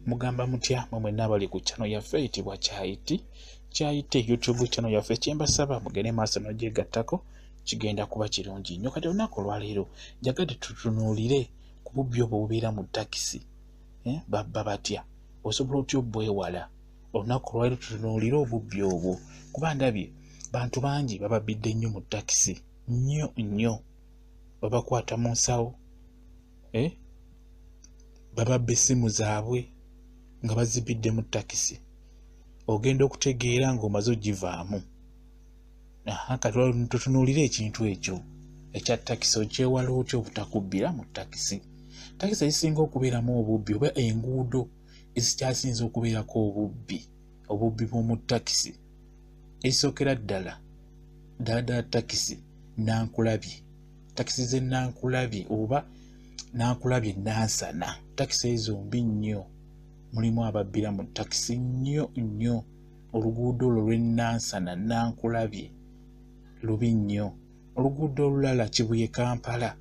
mugamba mutya mwe nabali ku channel yaffe eyitibwa Kyayite YouTube channel yaffe kyembasaba mugende maaso n'ogyegattako kigenda kuba kirungi nnyo. Kati olunaku olwaleero njagadde tutunuulire ku bubbi obwo bubeera mu takisi. Babba batya osobola otya obwewala? Olunaku olwaleero tutunuulire obubbi obwo kuba ndabye bantu bangi bababbidde nnyo mu takisi nnyo babakwata mu nsawo bababba essimu zaabwe nga bazibidde mu takisi. Ogenda okutegeera ng'omaze ogivaamu. Kati tutunuulire ekintu ekyo ekya takisi okyewala otya obutakubbira mu takisi. Takisi ezisinga okubeeramu obubbi oba enguudo ezikyasinza okubeerako obubbi bw'omu takisi ezisookera ddala takisi nankulabye, takisi ze nankulabye oba nankulabye nansana. Takisi ezo mbi nnyo, mulimu ababbira mu takisi nnyo. Oluguudo olwo lw'ennansana nankulabye lubi nnyo. Oluguudo olulala Kibuye Kampala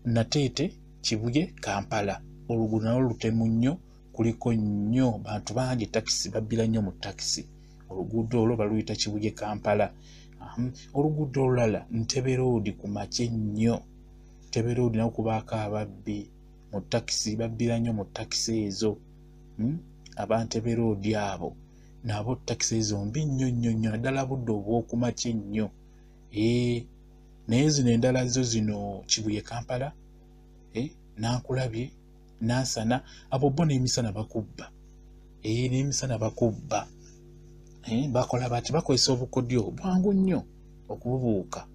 Nateete Kibuye Kampala, oluguudo nalwo lutemu nnyo, kuliko nnyo bantu bangi takisi babbira nnyo mu takisi. Oluguudo olwo baluyita Kibuye Kampala. Oluguudo olulala Ntebe Road ku makye nnyo. Ntebe Road nawo kubaako ababbi mu takisi, babbira nnyo mu takisi ezo. Abantebe Road abo nabo takisi ezo mbi nnyo naddala budde obw'okumakya nnyo. Naye zino endala zo zino Kibuye Kampala nankulabye nansana abo bo n'emisana bakubba. N'emisana bakubba. Bakola bati bakozesa obukodyo bwangu nnyo okububuuka.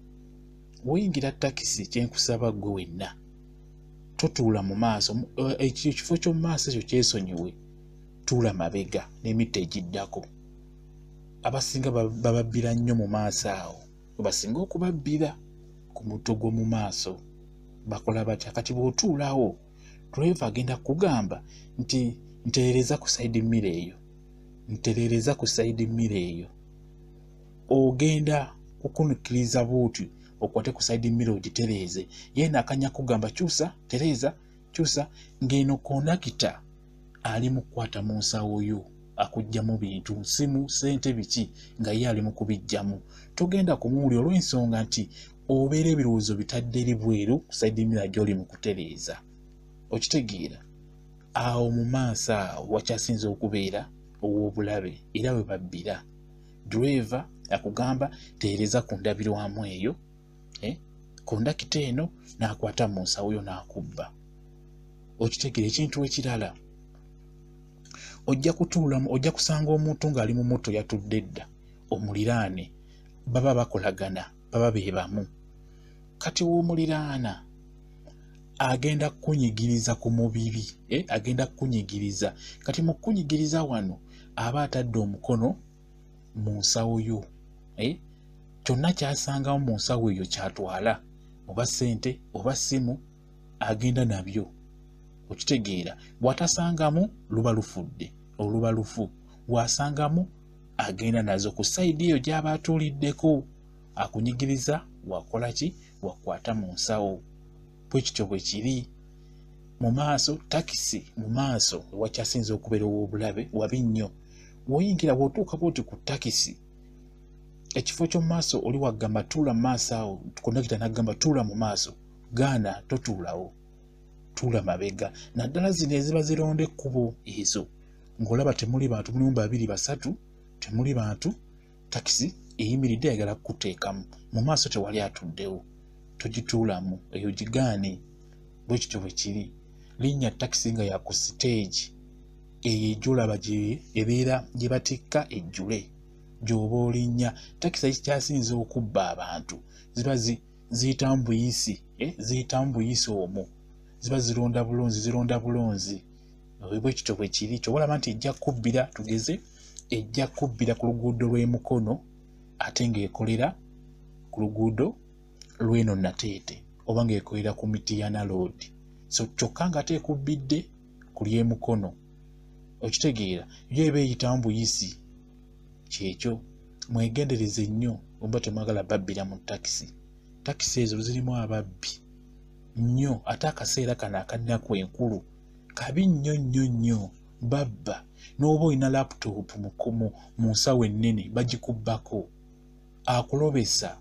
Woyingira takisi kyenkusaba gwe wenna totuula mu maaso, ekifo ky'omu maaso ekyo kyesonyiwe, tuula mabega n'emita egiddako. Abasinga bababbira nnyo mu maaso awo, basinga okubabbira ku mutto gw'omu maaso. Bakola batya? Kati bw'otuulawo driver agenda kugamba nti ntereereza ku side mirror eyo, ogenda kukunikiriza bw'otyo okwate ku side mirror ogitereeze, ye nakanya kugamba kyusa, tereeza, kyusa, ng'eno kondakita ali mu kukwata mu nsawo yo akuggyamu bintu, nsimu, ssente biki, nga ye ali mu kubiggyamu. Togenda kumuwulira olw'ensonga nti obeera ebirowoozo bitadde eri bweru ku side mirror gy'oli mu kutereeza. Okitegeera? Awo mu maaso awo wakyasinza okubeera ow'obulabe era bwe babbira. Driver akugamba teereza ku ndabirwamu eyo, kondakita eno n'akwata mu nsawo yo n'akubba. Okitegeera? Ekintu ekirala ojja kusanga omuntu ng'ali mu moto yatudde dda, omuliraane baba bakolagana, baba beebamu. Kati w'omuliraana agenda kukunyigiriza ku mubiri, agenda kukunyigiriza. Kati mu kukunyigiriza wano aba atadde omukono mu nsawo yo, kyonna kyasangamu mu nsawo eyo kyatwala, oba ssente oba ssimu, agenda nabyo. Okitegeera? Bw'atasangamu luba lufudde, oluba lufu. Bw'asangamu agenda nazo ku sayidi eyo gy'aba atuuliddeko. Akunyigiriza, wakola ki? Wakwata mu nsawo. Bwe kityo bwe kiri mu maaso. Takisi mu maaso wakyasinza okubeera ow'obulabe wabi nnyo. Bw'oyingira bw'otuuka bw'oti ku takisi, ekifo ky'omu maaso oli wagamba tuula mu maaso awo, kondakita n'agamba tuula mu maaso, gaana totuulawo, tuula mabega. Naddala zino eziba zironda ekkubo ezo, ng'olaba temuli bantu, mulimu 2 3, temuli bantu, takisi eyimiridde ayagala kukuteekamu, mu maaso tewali atuddewo, togituulamu, eyo gigaane. Bwe kityo bwe kiri. Linnya takisi nga ya ku stage eyo ejjolaba ebeera gye batikka ejjule, gy'oba olinnya. Takisi ekikyasinza okubba abantu ziba ziyitamu buyisi, ziyitamu buyisi omwo, ziba zironda bulonzi. Bwe kityo bwe kiri. Ky'olaba nti ejja kubbira, tugeze, ejja kubbira ku luguudo lw'Emukono ate ng'ekolera ku luguudo lw'eno Nateete oba ng'ekolera ku Mityana Road. So kyokka nga teekubbidde ku ly'Emukono. Okitegeera? Yo eba eyitamu buyisi. Kyekyo mwegendereze nnyo oba temwagala babbira mu takisi. Takisi ezo zirimu ababbi nnyo, ate akaseera kano akannaku enkulu kabi nnyo babba n'oba olina laptop mu nsawo ennene bagikubbako akulobesa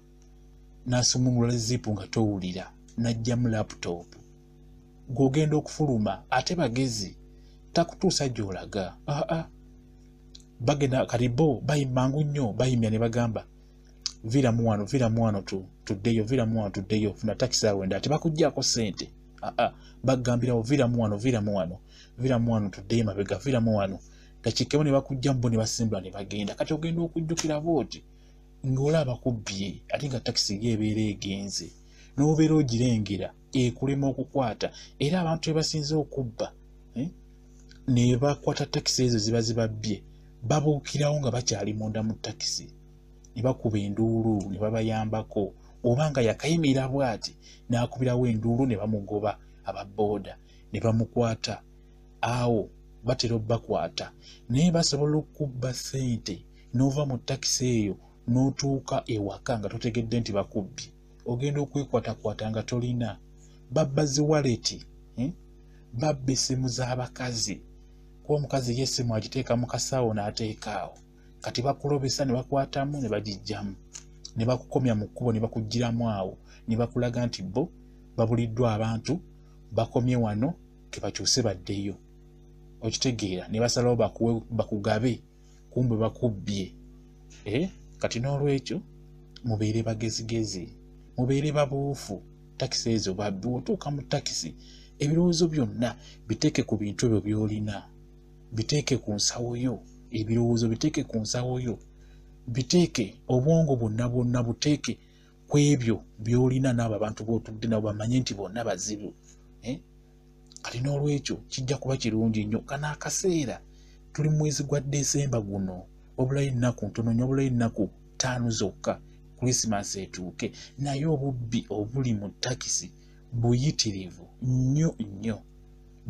n'asumulula zipu nga towulira n'ajjamu laptop gw'ogenda okufuluma ate bagezi takutuusa gy'olaga bagenda kati bo bayimangu nnyo bayimya ne bagamba viramu wano tuddeyo funa takisi awo endala tebakuggyako ssente bagambirawo viramu wano tuddeyo mabega viramu wano dakikkemu ne bakugjamu bo ne basimbula ne bagenda kati ogenda okujjukira booti ng'olaba kubbye ate nga takisi yeebeera egenze n'obeera ogirengera ekulema okukwata era abantu bebasinze okubba ne bakwata takisi ezo ziba zibabbye babuukirawo nga bakyali munda mu takisi ne bakuba enduulu ne babayambako oba nga yakayimirira bw'ati n'akubirawo enduulu ne bamugoba ababooda ne bamukwata awo batera obbakwata naye basobola okubba ssente n'ova mu takisi eyo n'otuuka ewaka nga totegedde nti bakubbye ogenda okwekwatakwata nga tolina babba ziwaleti babba essimu z'abakazi kuba omukazi y'essimu agiteeka mu kasaawo n'ateekaawo kati bakulobesa ne bakwatamu ne bagijjamu ne bakukomya mu kkubo ne bakugiramu awo ne bakulaga nti bo babuliddwa abantu bakomye wano ke bakyuse baddeyo okitegeera ne basalawo bakugabe kumbe bakubbye kati n'olwekyo mubeere bagezigezi mubeere babuufu takisi ezo babbi otuuka mu takisi ebirowoozo byonna biteeke ku bintu ebyo by'olina biteeke ku nsawo yo ebirowoozo biteeke ku nsawo yo biteeke obwongo bwonna buteeke ku ebyo by'olina n'abo abantu b'otudde nabo bamanye nti bonna bazibu kati n'olwekyo kijja kuba kirungi nnyo kana akaseera tuli mu mwezi gwa Desemba guno obulayo ennaku ntono nnyo obulayo ennaku 5 zokka Christmas etuuke naye obubbi obuli mu takisi buyitirivu nnyo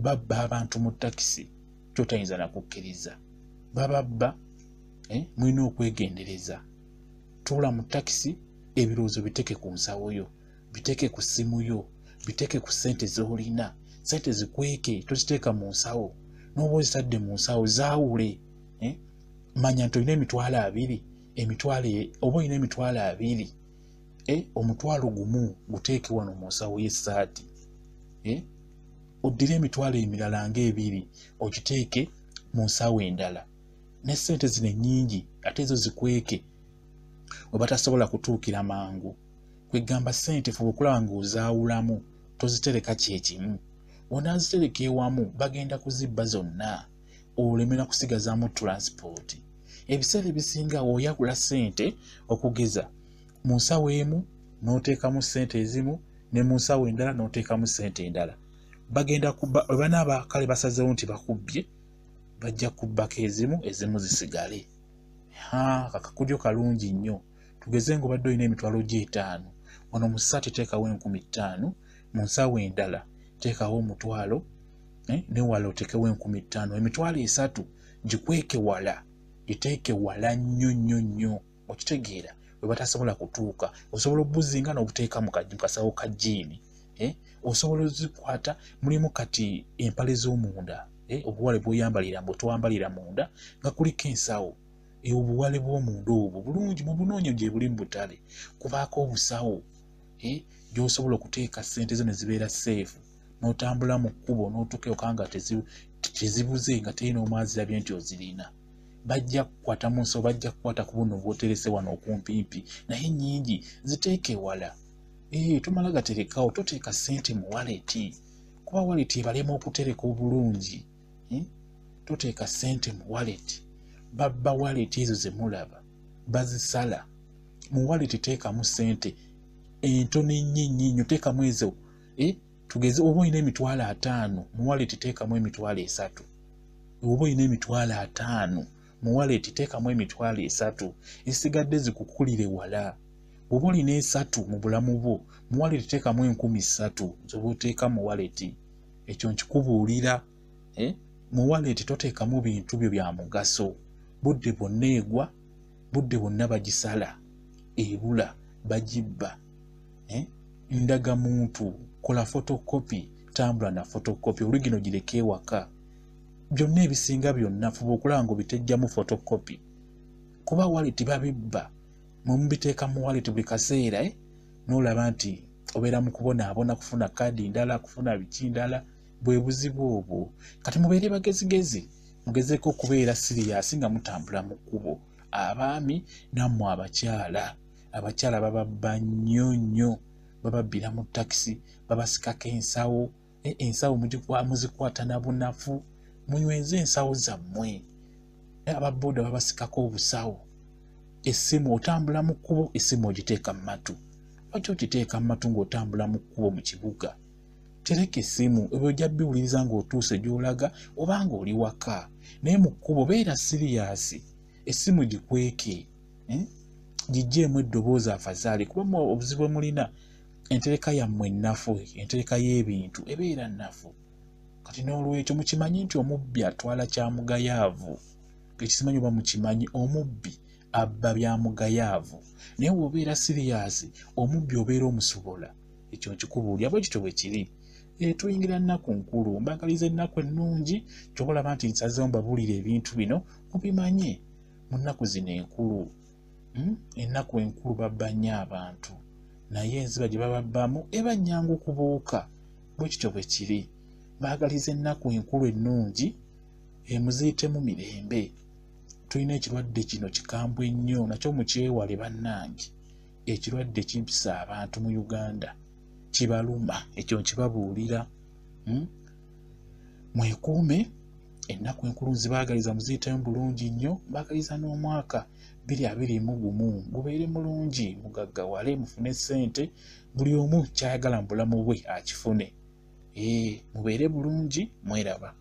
babba abantu mu takisi kyotayinza nakukkiriza bababba mulina okwegendereza tuula mu takisi ebirowoozo biteeke ku nsawo yo biteeke ku ssimu yo biteeke ku ssente z'olina ssente zikweke toziteeka mu nsawo n'oba ozitadde mu nsawo zaawule manya nti olina emitwalo 2 oba olina emitwalo 2 omutwalo gumu guteeke wano mu nsawo y'essaati oddire emitwalo emirala nga2 ogiteeke mu nsawo endala ne ssente zino ennyingi ate ezo zikweke oba tasobola kutuukira mangu kwegamba ssente fuba okulaba ng'ozaawulamu tozitereka kyekimu onaazitereka ewamu bagenda kuzibba zonna olemera kusigazaamu transport ebiseera ebisinga oyagula ssente okugeza mu nsawo emu n'oteekamu ssente ezimu ne mu nsawo endala n'oteekamu ssente endala bagenda kubba banaaba kale basazeewo nti bakubbye bajja kubbako ezimu zisigale kakakujjo kalungi nnyo tugeze ng'obadde olina emitwalo G5 wano mu ssaati teekawo 15,000 mu nsawo endala teekawo omutwalo ne wala oteekewo 15,000 emitwalo 3 gikweke wala giteeke wala nnyo okitegeera we batasobola kutuuka osobola obuzinga n'obuteeka mu kasawo ka jiini osobola ozikwata mulimu kati empale z'omunda obuwale bw'oyambalira mbu towambalira munda nga kuliko ensawo obuwale bw'omunda obwo bulungi mu bunoonyo gye buli mu butale kubaako obusawo gy'osobola okuteeka ssente zo ne zibeera seefu n'otambula mu kkubo n'otuuka ewaka nga tezibuze nga terina omwazirabye nti ozirina bajja kukwata mu nsawo bajja kukwata ku buno bw'oterese wano okumpimpi naye nnyingi ziteeke wala tomala gaterekawo toteeka ssente mu waleti kuba waleti ebalema okutereka obulungi toteeka ssente mu waleti babba waleti ezo ze mulaba bazisala mu waleti teekamu ssente entono ennyo teekamu ezo tugeze oba olina emitwalo 5 mu waleti teekamu emitwalo 3 oba olina emitwalo 5 mu waleti teekamu emitwalo 3 esigadde zikukulire wala oba olina 3 mu bulamu bwo mu waleti teekamu 3,000 zoba oteeka mu waleti ekyo nkikubuulira mu waleti toteekamu bintu byo bya mugaso budde bwonna egwa budde bwonna bagisala ebula bagibba ndagamuntu kola photocopy kutambula na photocopy original gireke waka. Byonna ebisinga byonna fuba okulaba ng'obitejjamu photocopy. Kuba wallet babibba mubiteeka mu wallet buli kaseera n'olaba nti obeera mu kubonaabona kufuna kaadi ndala kufuna biki ndala bwe buzibu obwo. Kati mubeere bagezigezi mugezeeko okubeera siriyaasi nga mutambula mu kkubo. Abaami nammwe abakyala bababba nnyo bababbira mu takisi babasikako ensawo ensawo muzikwata na bunafu munyweze ensawo zammwe. Ababooda babasikako obusawo. Essimu otambula mu kkubo essimu ogiteeka mu matu. Lwaki okiteeka mu matu ng'otambula mu kkubo mu kibuga? Tereka essimu ebyo ojja biwuliriza ng'otuuse gy'olaga oba ng'oli waka. Naye mu kkubo beera siriyaasi. Essimu gikweke giggyeemu eddoboozi afazaali kuba obuzibu mulina entereka yammwe nnafu entereka y'ebintu ebeera nnafu. Kati n'olwekyo mukimanyi nti omubbi atwala kyamugayaavu. Ekisimanyi oba mukimanyi omubbi abba byamugayaavu. Naye bw'obeera siriyaasi omubbi obeera omusobola. Ekyo nkikubuulya bwe kityo bwe kiri. Tuyingira nnaku nkulu mbagaliza ennaku ennungi kyobalaba nti nsazeewo mbabuulira ebintu bino mubimanye mu nnaku zino enkulu. Ennaku enkulu babba nnyo abantu naye enziba gye bababbamu eba nnyangu kubuuka. Bwe kityo bwe kiri. Mbagaliza ennaku enkulu ennungi muziyitemu mirembe. Tulina ekirwadde kino kikambwe nnyo nakyo mukyewale bannange. Ekirwadde kimpisa abantu mu Uganda kibaluma ekyo nkibabuulira. Mwekuume ennaku enkulu nzibaagaliza muziyitemu bulungi nnyo. Mbagaliza n'omwaka 2021 gubeere mulungi mugaggawale mufune ssente buli omu kyayagala mu bulamu bwe akifune. Mubeere bulungi mweraba.